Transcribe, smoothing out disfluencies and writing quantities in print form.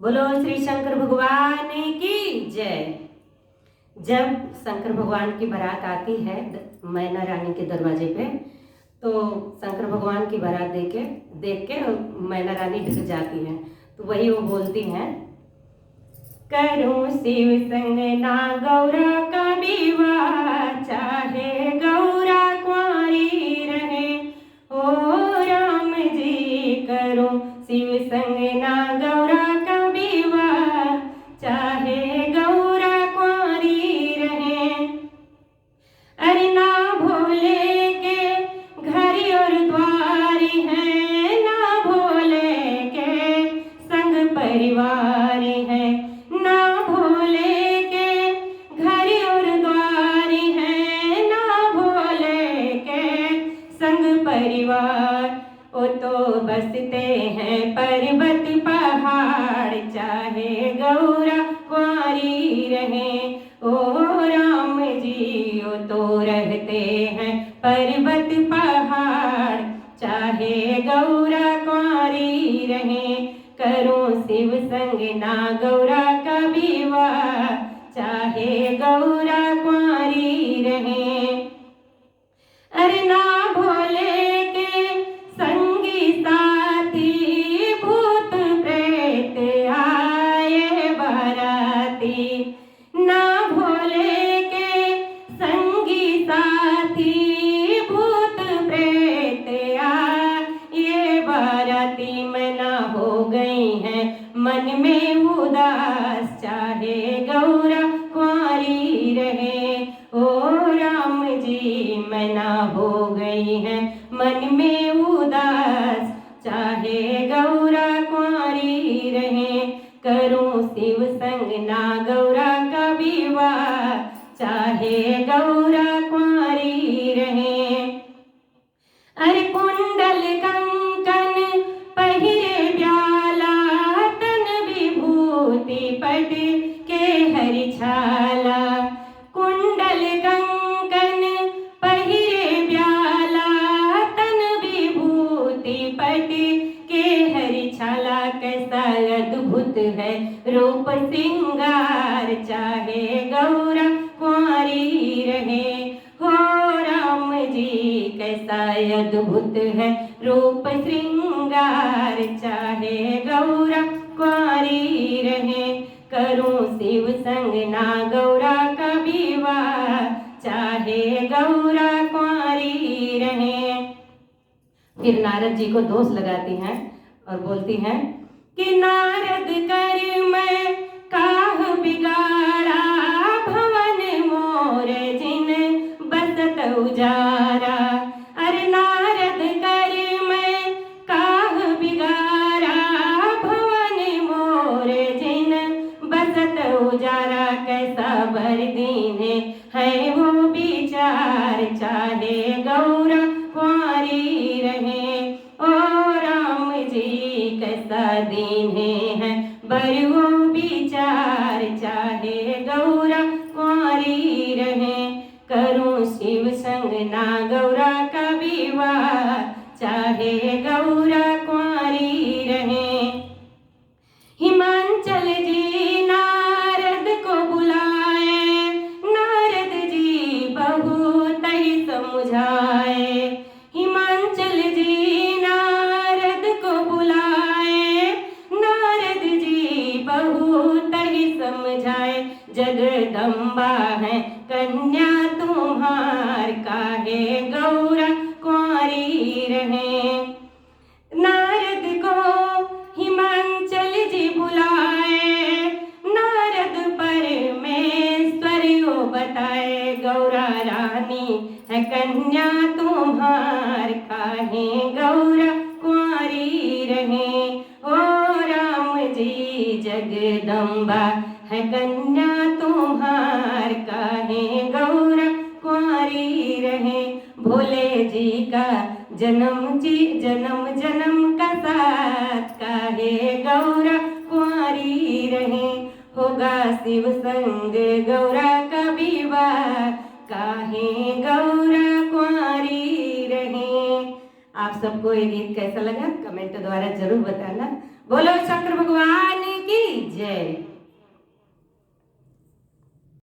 बोलो श्री शंकर भगवान की जय। जब शंकर भगवान की बारात आती है मैना रानी के दरवाजे पे, तो शंकर भगवान की बारात देख के मैना रानी डर जाती है। तो वही वो बोलती हैं, करूं शिव संग ना गौरा का विवाह, चाहे गौरा कुंवारी रहे। ओ राम जी करूं शिव संग ना गौरा का विवाह, चाहे गौरा कुंवारी रहे। अरे ना भोले के घर और द्वारी है, ना भोले के संग परिवार है। ना भोले के घर और द्वारी है, ना भोले के संग परिवार। वो तो बसते हैं पर्वत पहाड़, चाहे गौरा कुंवारी रहे। ओ राम जी वो तो रहते हैं पर्वत पहाड़, चाहे गौरा कुंवारी रहे। करो शिव संग ना गौरा का विवाह, चाहे गौरा कुंवारी रहे। अरे ना भोले के संगी साथी, भूत प्रेत आए बाराती। ना भोले के संगी साथी, भूत प्रेत आए बाराती। मना हो गई है मन में उदास, चाहे गौरा कुंवारी रहे। ओ राम जी मना हो गई है मन में उदास, चाहे गौरा कुंवारी रहे। करूं शिव संग ना गौरा का विवाह, चाहे गौरा कुंवारी रहे। अरे कुंडल कंकन पहिरे ब्याला, तन विभूति पट के हरि छाला। कुंडल कंकन पहिरे ब्याला, तन विभूति पट के हरि छाला। कैसा अद्भुत है रूप सिंगार, चाहे गौरा कुंवारी रहे। हो राम जी कैसा अद्भुत है रूप श्रृंगार, चाहे गौरा कुंवारी रहे। करूं शिव संग ना गौरा का विवाह, चाहे गौरा कुंवारी रहे। फिर नारद जी को दोष लगाती हैं और बोलती हैं कि नारद कर मैं काह बिगाड़ा, भवन मोर जिन बसत उजारा। अरे नारद कर मैं काह बिगाड़ा, भवन मोर जिन बसत उजारा। कैसा बर दीने है वो विचार, चाहे गौरा कुंवारी रहे। ओ राम जी कैसा दीने है बर वो विचार, चाहे गौरा कुंवारी रहे। करूं शिव संग ना गौरा का विवाह, चाहे गौरा कुंवारी रहे। हिमांचल जी नारद को बुलाए, नारद जी बहुत ही समझाए। हिमांचल जी नारद को बुलाए, नारद जी बहुत ही समझाए। जगदम्बा है कन्या तुम्हार, काहे गौरा कुंवारी रहे। नारद को हिमांचल जी बुलाए, नारद परमेश्वर को बताए। गौरा रानी है कन्या तुम्हार, काहे गौरा कुंवारी रहे। ओ राम जी जगदम्बा है कन्या तुम्हार, काहे गौरा कुंवारी रहे। भोले जी का जन्म जन्म का साथ, काहे गौरा कुंवारी रहे। होगा शिव संग गौरा का विवाह, काहे गौरा कुंवारी रहे। आप सबको ये गीत कैसा लगा कमेंट द्वारा जरूर बताना। बोलो शंकर भगवान की जय।